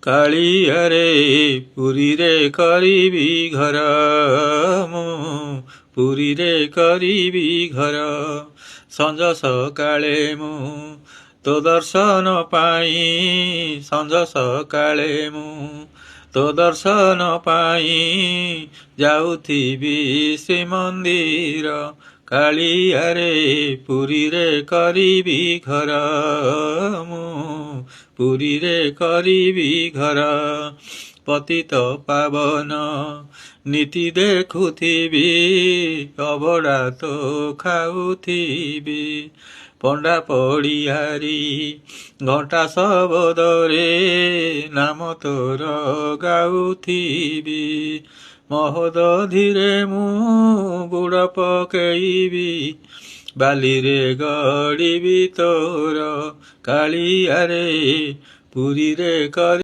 କାଳିଆରେ ପୁରୀରେ କରିବି ଘର, ମୁଁ ପୁରୀରେ କରିବି ଘର। ସଞ୍ଜ ସକାଳେ ମୁଁ ତୋ ଦର୍ଶନ ପାଇଁ, ସଞ୍ଜ ସକାଳେ ମୁଁ ତୋ ଦର୍ଶନ ପାଇଁ ଯାଉଥିବି ଶ୍ରୀମନ୍ଦିର। କାଳିଆରେ ପୁରୀରେ କରିବି ଘର, ମୁଁ ପୁରୀରେ କରିବି ଘର। ପତିତ ପାବନ ନୀତି ଦେଖୁଥିବି, ଅବଢ଼ା ତ ଖାଉଥିବି। ପଣ୍ଡା ପଡ଼ିଆରି ଘଣ୍ଟା ଶବଦରେ ନାମ ତୋର ଗାଉଥିବି। ମହୋଦଧିରେ ମୁଁ ବୁଡ଼ ପକେଇବି, ବାଲିରେ ଗଡ଼ିବି ତୋର। କାଳିଆରେ ପୁରୀରେ କରି